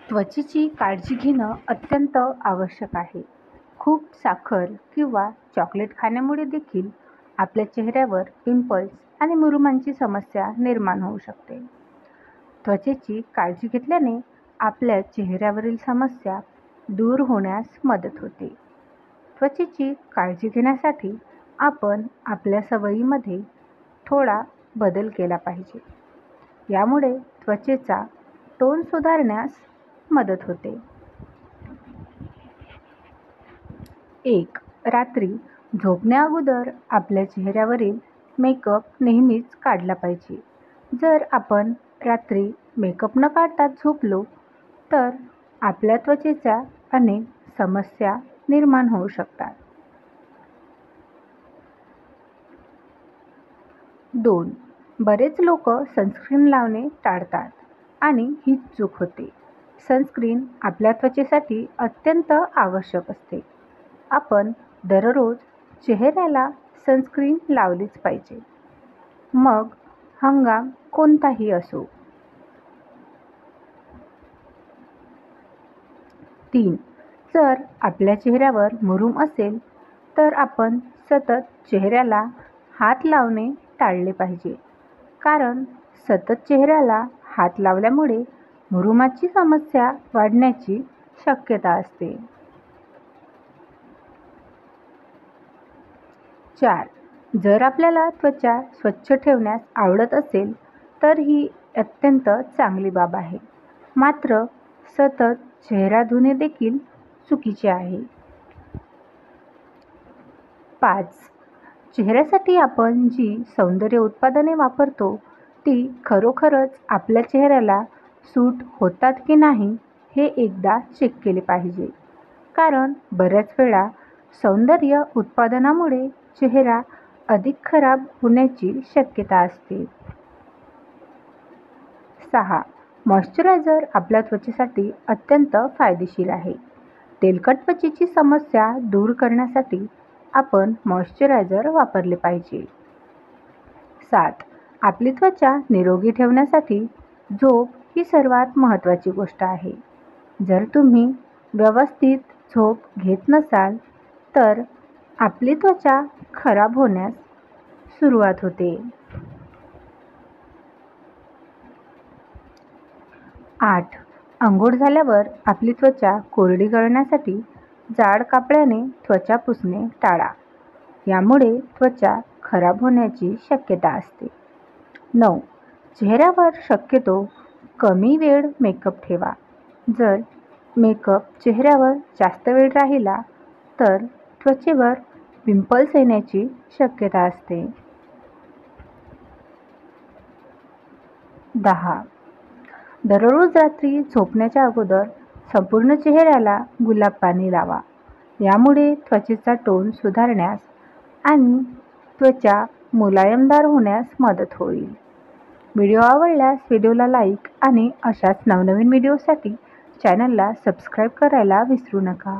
त्वचेची काळजी घेणं अत्यंत आवश्यक आहे. खूप साखर किंवा चॉकलेट खाण्यामुळे देखील आपल्या चेहऱ्यावर पिंपल्स आणि मुरुमांची समस्या निर्माण होऊ शकते. त्वचेची काळजी घेतल्याने आपल्या चेहऱ्यावरील समस्या दूर होण्यास मदत होते. त्वचेची काळजी घेण्यासाठी आपण आपल्या सवयीमध्ये थोडा बदल केला पाहिजे. यामुळे त्वचेचा टोन सुधारण्यास मदत होते. 1. रात्री झोपण्याअगोदर आपल्या चेहऱ्यावरील मेकअप नेहमीच काढला पाहिजे. जर आपण रात्री मेकअप न काढता झोपलो तर आपल्या त्वचेच्या अनेक समस्या निर्माण होऊ शकतात. 2. बरेच लोक सनस्क्रीन लावणे टाळतात आणि हीच चूक होते. सनस्क्रीन आपल्या त्वचेसाठी अत्यंत आवश्यक असते. आपण दररोज चेहऱ्याला सनस्क्रीन लावलीच पाहिजे, मग हंगाम कोणताही असो. 3. जर आपल्या चेहऱ्यावर मुरूम असेल तर आपण सतत चेहऱ्याला हात लावणे टाळले पाहिजे, कारण सतत चेहऱ्याला हात लावल्यामुळे मुरुमाची समस्या वाढण्याची शक्यता असते. 4. जर आपल्याला त्वचा स्वच्छ ठेवण्यास आवडत असेल तर ही अत्यंत चांगली बाब आहे. मात्र सतत चेहरा धुणे देखील चुकीचे आहे. 5. चेहऱ्यासाठी आपण जी सौंदर्य उत्पादने वापरतो ती खरोखरच आपल्या चेहऱ्याला सूट होतात की नाही हे एकदा चेक केले पाहिजे, कारण बऱ्याच वेळा सौंदर्य उत्पादनामुळे चेहरा अधिक खराब होण्याची शक्यता असते. 6. मॉइश्चरायझर आपल्या त्वचेसाठी अत्यंत फायदेशीर आहे. तेलकट त्वचेची समस्या दूर करण्यासाठी आपण मॉइश्चरायझर वापरले पाहिजे. 7. आपली त्वचा निरोगी ठेवण्यासाठी झोप ही सर्वात महत्त्वाची गोष्ट आहे. जर तुम्ही व्यवस्थित झोप घेत नसाल तर आपली त्वचा खराब होण्यास सुरुवात होते. 8. अंघोळ झाल्यावर आपली त्वचा कोरडी करण्यासाठी जाड कापडाने त्वचा पुसणे टाळा. यामुळे त्वचा खराब होण्याची शक्यता असते. 9. चेहऱ्यावर शक्यतो कमी वेळ मेकअप ठेवा. जर मेकअप चेहऱ्यावर जास्त वेळ राहिला तर त्वचेवर पिंपल्स येण्याची शक्यता असते. 10. दररोज रात्री झोपण्याच्या अगोदर संपूर्ण चेहऱ्याला गुलाब पाणी लावा. यामुळे त्वचेचा टोन सुधारण्यास आणि त्वचा मुलायमदार होण्यास मदत होईल. व्हिडिओ आवडल्यास व्हिडिओला लाईक आणि अशाच नवनवीन व्हिडिओसाठी चॅनलला सबस्क्राईब करायला विसरू नका.